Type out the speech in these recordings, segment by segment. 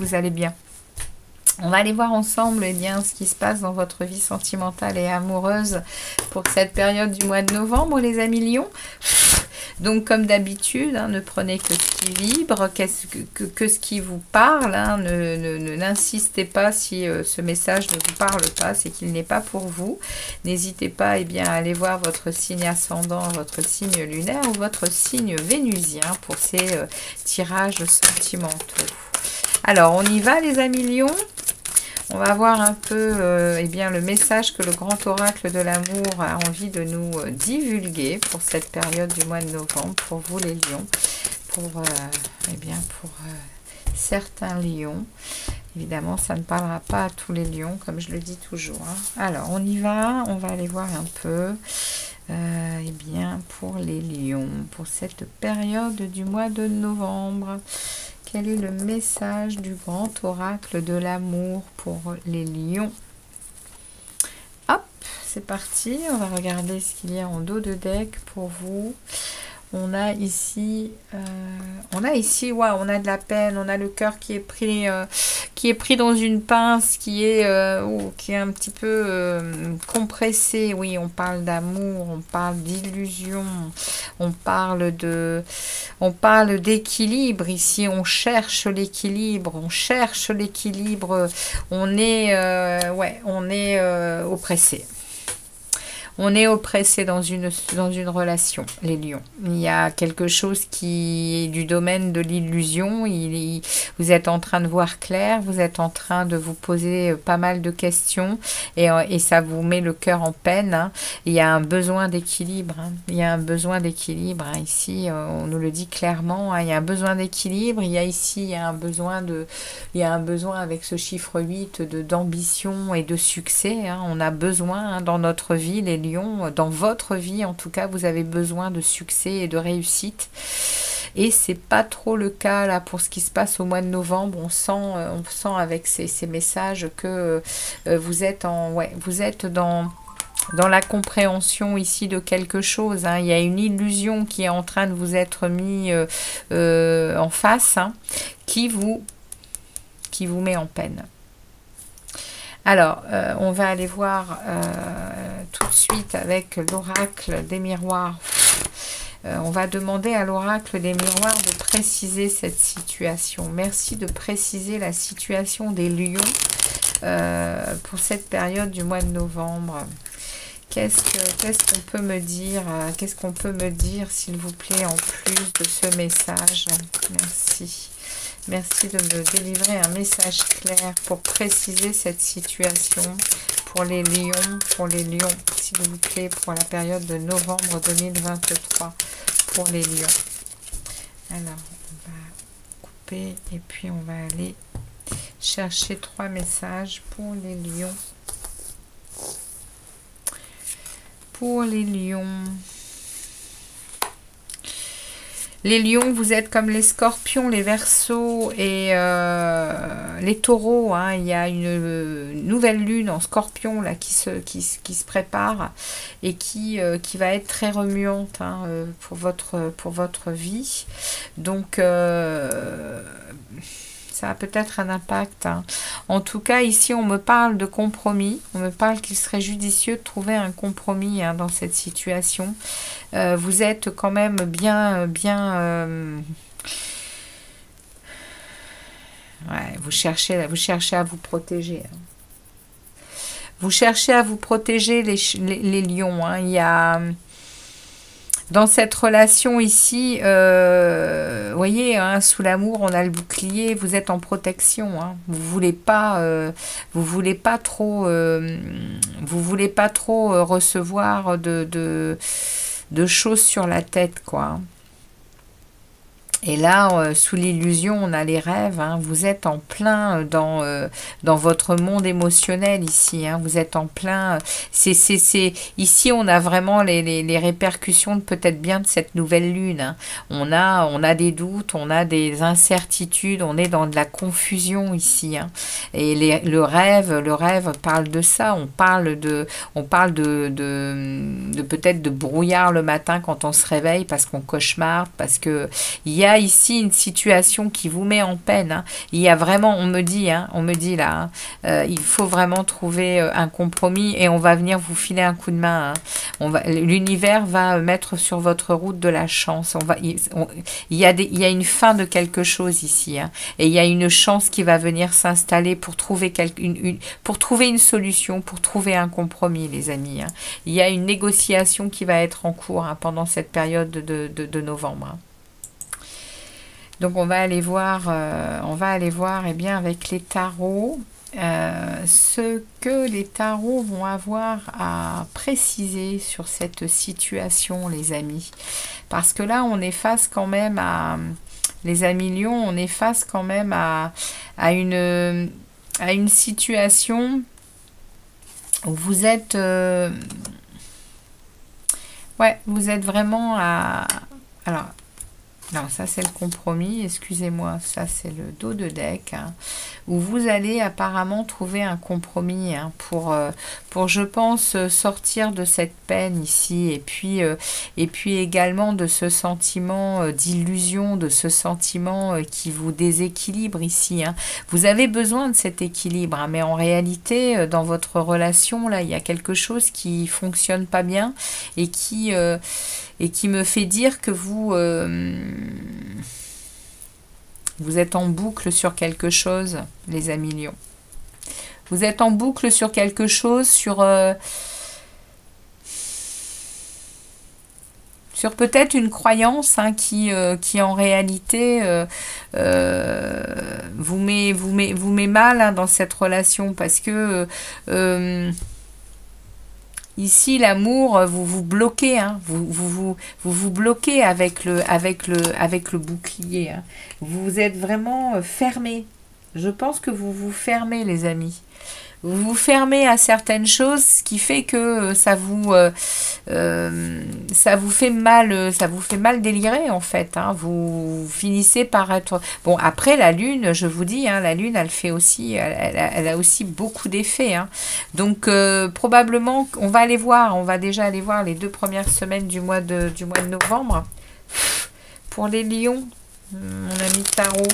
vous allez bien. On va aller voir ensemble bien, ce qui se passe dans votre vie sentimentale et amoureuse pour cette période du mois de novembre, les amis lions. Donc, comme d'habitude, ne prenez que ce qui vibre, que ce qui vous parle. N'insistez pas si ce message ne vous parle pas, c'est qu'il n'est pas pour vous. N'hésitez pas à aller voir votre signe ascendant, votre signe lunaire ou votre signe vénusien pour ces tirages sentimentaux. Alors, on y va, les amis lions. On va voir un peu le message que le grand oracle de l'amour a envie de nous divulguer pour cette période du mois de novembre, pour vous les lions, pour certains lions. Évidemment, ça ne parlera pas à tous les lions, comme je le dis toujours. Alors, on y va, on va aller voir un peu pour les lions, pour cette période du mois de novembre. Quel est le message du grand oracle de l'amour pour les lions? Hop, c'est parti. On va regarder ce qu'il y a en dos de deck pour vous. On a ici, on a de la peine, on a le cœur qui est pris dans une pince, qui est un petit peu compressé. Oui, on parle d'amour, on parle d'illusion, on parle d'équilibre. Ici, on cherche l'équilibre, on est oppressé. On est oppressé dans une relation, les lions. Il y a quelque chose qui est du domaine de l'illusion. Vous êtes en train de voir clair, vous êtes en train de vous poser pas mal de questions et ça vous met le cœur en peine. Il y a un besoin d'équilibre. Il y a un besoin d'équilibre. Ici, on nous le dit clairement. Il y a un besoin d'équilibre. Il y a un besoin avec ce chiffre 8 d'ambition et de succès. On a besoin dans notre vie, les lions, dans votre vie en tout cas, vous avez besoin de succès et de réussite. Et c'est pas trop le cas là pour ce qui se passe au mois de novembre. On sent avec ces messages que vous êtes dans la compréhension ici de quelque chose. Il y a une illusion qui est en train de vous être mise en face, qui vous met en peine. Alors, on va aller voir tout de suite avec l'oracle des miroirs. On va demander à l'oracle des miroirs de préciser cette situation. Merci de préciser la situation des lions pour cette période du mois de novembre. Qu'est-ce qu'on peut me dire? Qu'est-ce qu'on peut me dire, s'il vous plaît, en plus de ce message? Merci. Merci de me délivrer un message clair pour préciser cette situation pour les lions, s'il vous plaît, pour la période de novembre 2023, pour les lions. Alors, on va couper et puis on va aller chercher 3 messages pour les lions. Pour les lions. Les lions, vous êtes comme les scorpions, les verseaux et les taureaux. Il y a une nouvelle lune en scorpion là, qui se prépare et qui va être très remuante pour votre vie. Donc, ça a peut-être un impact. En tout cas, ici, on me parle de compromis. On me parle qu'il serait judicieux de trouver un compromis dans cette situation. Vous êtes quand même vous cherchez à vous protéger. Vous cherchez à vous protéger, les lions. Il y a... Dans cette relation ici, vous voyez, sous l'amour, on a le bouclier, vous êtes en protection. Vous voulez pas trop recevoir de choses sur la tête, quoi. Et là, sous l'illusion, on a les rêves. Vous êtes en plein dans votre monde émotionnel ici. Vous êtes en plein... Ici, on a vraiment les répercussions peut-être bien de cette nouvelle lune. On a des doutes, on a des incertitudes, on est dans de la confusion ici. Et le rêve parle de ça. On parle de peut-être de brouillard le matin quand on se réveille parce qu'on cauchemarde, parce que il y a ici une situation qui vous met en peine. Hein. Il y a vraiment, on me dit là, il faut vraiment trouver un compromis et on va venir vous filer un coup de main. Hein. L'univers va mettre sur votre route de la chance. Il y a une fin de quelque chose ici. Hein. Et il y a une chance qui va venir s'installer pour trouver une solution, pour trouver un compromis, les amis. Hein. Il y a une négociation qui va être en cours hein, pendant cette période de novembre. Hein. Donc on va aller voir eh bien, avec les tarots ce que les tarots vont avoir à préciser sur cette situation, les amis. Parce que là, on est face quand même à... Les amis lions, on est face quand même à une situation où vous êtes... ouais, vous êtes vraiment à... Alors, non, ça c'est le compromis, excusez-moi, ça c'est le dos de deck, hein, où vous allez apparemment trouver un compromis hein, pour, je pense, sortir de cette peine ici, et puis également de ce sentiment d'illusion, de ce sentiment qui vous déséquilibre ici. Hein. Vous avez besoin de cet équilibre, hein, mais en réalité, dans votre relation, là, il y a quelque chose qui fonctionne pas bien et qui me fait dire que vous êtes en boucle sur quelque chose, les amis lions. Vous êtes en boucle sur quelque chose, sur peut-être une croyance hein, qui en réalité vous met mal hein, dans cette relation parce que ici, l'amour, vous vous bloquez, hein, vous bloquez avec le bouclier. Hein. Vous êtes vraiment fermé. Je pense que vous vous fermez, les amis. Vous vous fermez à certaines choses, ce qui fait que ça vous fait mal délirer en fait. Hein. Vous finissez par être... Bon, après la lune, je vous dis, hein, la lune, elle fait aussi, elle a aussi beaucoup d'effets. Hein. Donc probablement, on va déjà aller voir les 2 premières semaines du mois de novembre. Pour les lions, mon ami tarot.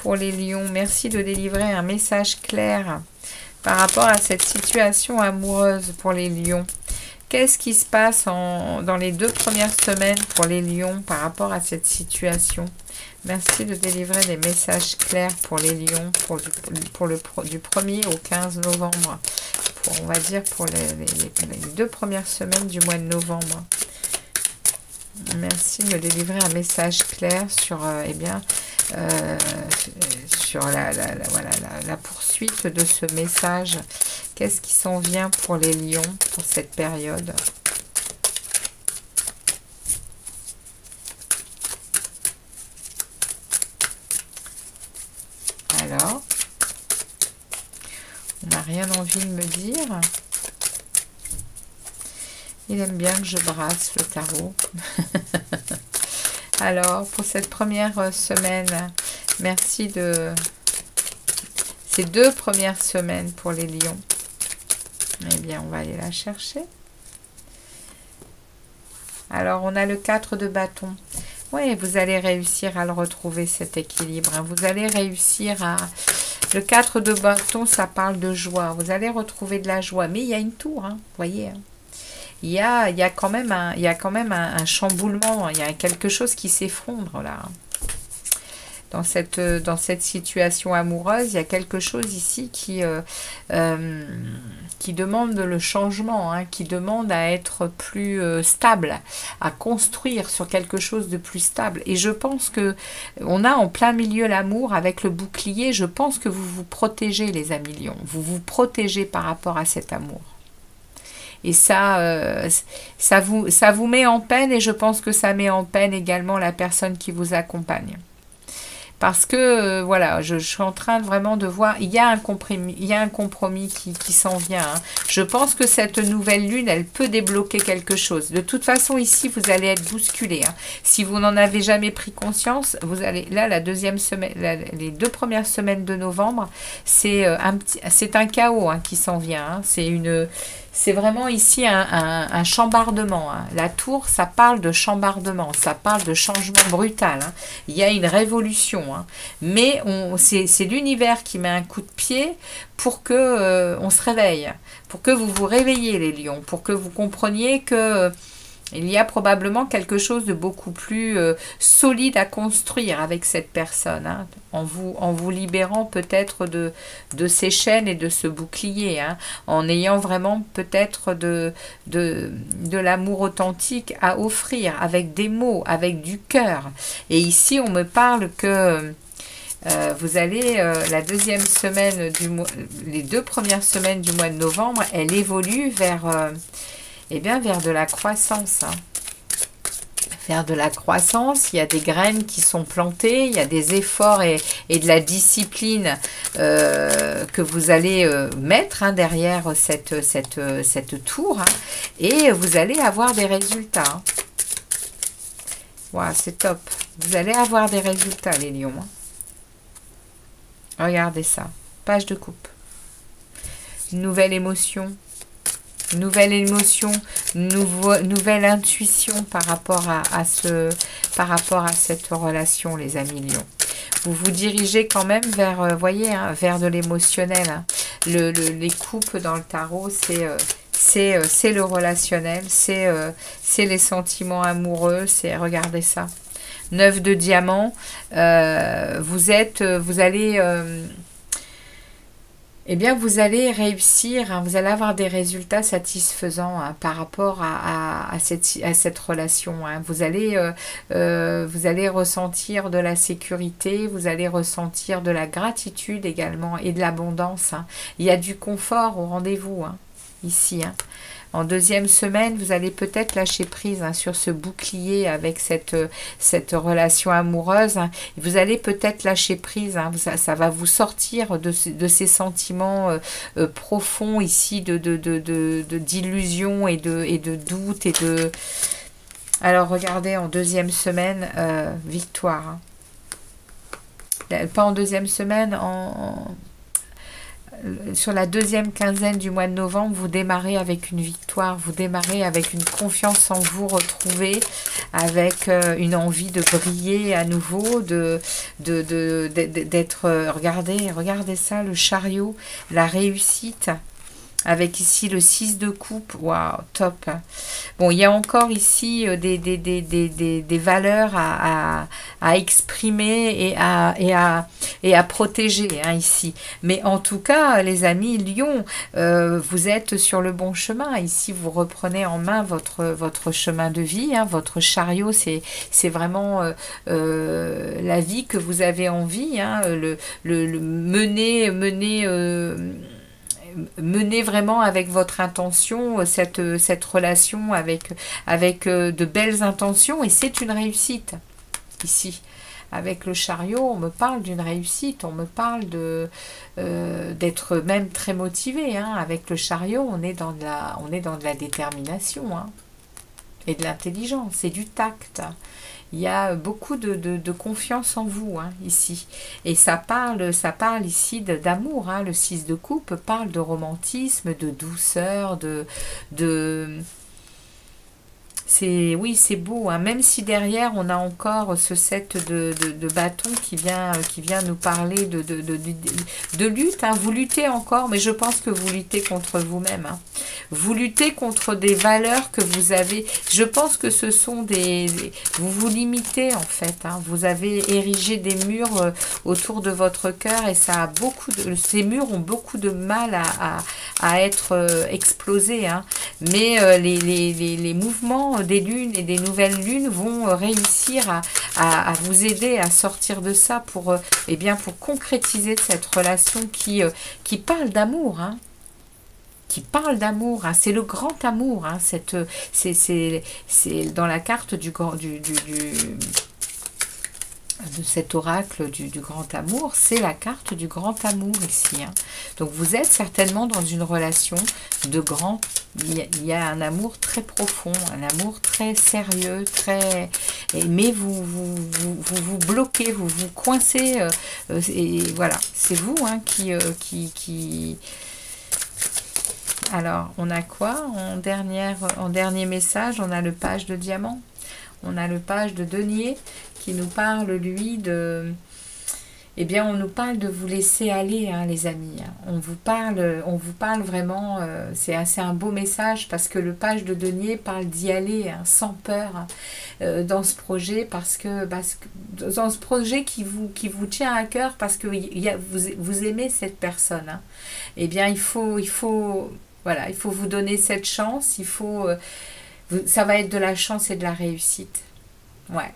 Pour les lions, merci de délivrer un message clair par rapport à cette situation amoureuse pour les lions. Qu'est-ce qui se passe dans les 2 premières semaines pour les lions par rapport à cette situation? Merci de délivrer des messages clairs pour les lions du 1er au 15 novembre. On va dire pour les 2 premières semaines du mois de novembre. Merci de me délivrer un message clair sur, sur la poursuite de ce message. Qu'est-ce qui s'en vient pour les lions pour cette période? Alors, on n'a rien envie de me dire. Il aime bien que je brasse le tarot. Alors, pour cette première semaine, merci de ces 2 premières semaines pour les lions. Eh bien, on va aller la chercher. Alors, on a le 4 de bâton. Oui, vous allez réussir à le retrouver, cet équilibre. Hein. Vous allez réussir à... Le 4 de bâton, ça parle de joie. Vous allez retrouver de la joie. Mais il y a une tour, hein, vous voyez. Hein. Il y a quand même un chamboulement. Il y a quelque chose qui s'effondre, là. Dans cette situation amoureuse, il y a quelque chose ici qui demande le changement, hein, qui demande à être plus stable, à construire sur quelque chose de plus stable. Et je pense que on a en plein milieu l'amour avec le bouclier. Je pense que vous vous protégez, les amis lions. Vous vous protégez par rapport à cet amour. Et ça vous met en peine, et je pense que ça met en peine également la personne qui vous accompagne. Parce que, voilà, je suis en train vraiment de voir, il y a un compromis qui s'en vient. Hein. Je pense que cette nouvelle lune, elle peut débloquer quelque chose. De toute façon, ici, vous allez être bousculé. Hein. Si vous n'en avez jamais pris conscience, vous allez, là, la deuxième semaine, les 2 premières semaines de novembre, c'est un chaos hein, qui s'en vient. Hein. c'est vraiment ici un chambardement. Hein. La tour, ça parle de chambardement, ça parle de changement brutal. Hein. Il y a une révolution. Hein. Mais c'est l'univers qui met un coup de pied pour que on se réveille, pour que vous vous réveilliez les lions, pour que vous compreniez que il y a probablement quelque chose de beaucoup plus solide à construire avec cette personne, hein, en vous libérant peut-être de ces chaînes et de ce bouclier, hein, en ayant vraiment peut-être de l'amour authentique à offrir, avec des mots, avec du cœur. Et ici, on me parle que vous allez, la deuxième semaine du mois, les 2 premières semaines du mois de novembre, elle évolue vers... eh bien, vers de la croissance. Hein. Vers de la croissance, il y a des graines qui sont plantées, il y a des efforts et de la discipline que vous allez mettre hein, derrière cette tour. Hein, et vous allez avoir des résultats. Hein. Wow, c'est top. Vous allez avoir des résultats, les lions. Hein. Regardez ça. Page de coupe. Une nouvelle émotion. Nouvelle émotion, nouvelle intuition par rapport à cette relation, les amis lions. Vous vous dirigez quand même vers, voyez, hein, vers de l'émotionnel. Hein. Les coupes dans le tarot, c'est le relationnel, c'est les sentiments amoureux, regardez ça. 9 de diamant, vous allez... eh bien, vous allez réussir, hein, vous allez avoir des résultats satisfaisants hein, par rapport à cette relation. Hein. Vous allez ressentir de la sécurité, vous allez ressentir de la gratitude également et de l'abondance. Hein. Il y a du confort au rendez-vous hein, ici. Hein. En deuxième semaine, vous allez peut-être lâcher prise hein, sur ce bouclier avec cette relation amoureuse. Hein. Vous allez peut-être lâcher prise. Hein. Ça va vous sortir de ces sentiments profonds ici d'illusion et de doute. Alors, regardez, en deuxième semaine, victoire. Hein. Pas en deuxième semaine, sur la deuxième quinzaine du mois de novembre, vous démarrez avec une victoire, vous démarrez avec une confiance en vous retrouvée, avec une envie de briller à nouveau, d'être... regardez ça, le chariot, la réussite. Avec ici le 6 de coupe, waouh, top. Bon, il y a encore ici des valeurs à exprimer et à protéger hein, ici. Mais en tout cas, les amis Lion, vous êtes sur le bon chemin. Ici, vous reprenez en main votre chemin de vie. Hein, votre chariot, c'est vraiment la vie que vous avez envie. Hein, mener vraiment avec votre intention cette relation avec de belles intentions et c'est une réussite ici. Avec le chariot, on me parle d'une réussite, on me parle d'être même très motivé. Hein. Avec le chariot, on est dans de la détermination hein, et de l'intelligence, c'est du tact. Il y a beaucoup de confiance en vous hein, ici. Et ça parle ici d'amour. Hein. Le 6 de coupe parle de romantisme, de douceur, oui, c'est beau, hein. Même si derrière on a encore ce set de bâtons qui vient nous parler de lutte. Hein. Vous luttez encore, mais je pense que vous luttez contre vous-même. Hein. Vous luttez contre des valeurs que vous avez. Je pense que ce sont vous vous limitez en fait. Hein. Vous avez érigé des murs autour de votre cœur et ça a ces murs ont beaucoup de mal à être explosés. Hein. Mais les mouvements des lunes et des nouvelles lunes vont réussir à vous aider à sortir de ça pour concrétiser cette relation qui parle d'amour, hein. Qui parle d'amour, hein. C'est le grand amour, hein. C'est dans la carte de cet oracle du grand amour, c'est la carte du grand amour ici. Hein. Donc vous êtes certainement dans une relation de grand. Il y a un amour très profond, un amour très sérieux, mais vous bloquez, vous vous coincez. Et voilà, c'est vous hein, qui Alors, on a quoi en dernier message? On a le page de diamant. On a le page de denier qui nous parle, lui, de... Eh bien, on nous parle de vous laisser aller, hein, les amis. On vous parle vraiment, c'est un beau message parce que le page de denier parle d'y aller, hein, sans peur, hein, dans ce projet, parce que dans ce projet qui vous tient à cœur, parce que vous aimez cette personne. Hein. Eh bien, voilà, il faut vous donner cette chance. Ça va être de la chance et de la réussite. Ouais.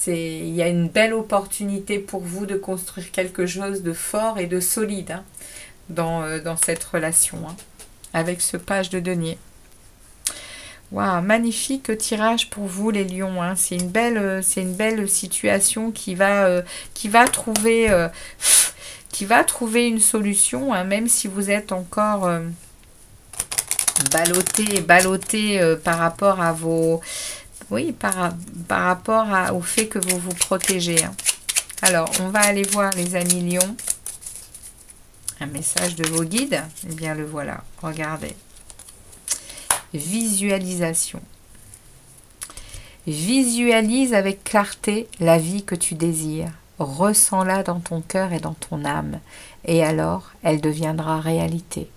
Il y a une belle opportunité pour vous de construire quelque chose de fort et de solide, hein, dans cette relation, hein, avec ce page de denier. Waouh, magnifique tirage pour vous les lions, hein. C'est une belle situation qui va trouver une solution, hein, même si vous êtes encore ballotté par rapport à vos... Oui, par rapport au fait que vous vous protégez. Hein. Alors, on va aller voir les amis lions. Un message de vos guides. Eh bien, le voilà. Regardez. Visualisation. Visualise avec clarté la vie que tu désires. Ressens-la dans ton cœur et dans ton âme. Et alors, elle deviendra réalité.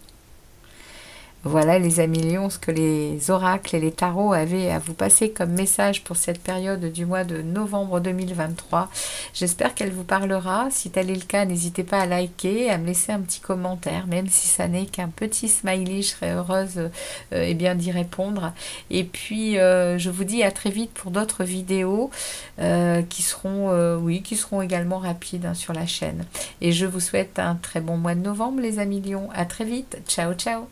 Voilà les amis lions, ce que les oracles et les tarots avaient à vous passer comme message pour cette période du mois de novembre 2023. J'espère qu'elle vous parlera. Si tel est le cas, n'hésitez pas à liker, à me laisser un petit commentaire, même si ça n'est qu'un petit smiley, je serai heureuse d'y répondre. Et puis, je vous dis à très vite pour d'autres vidéos qui seront également rapides, hein, sur la chaîne. Et je vous souhaite un très bon mois de novembre, les amis lions. À très vite. Ciao, ciao.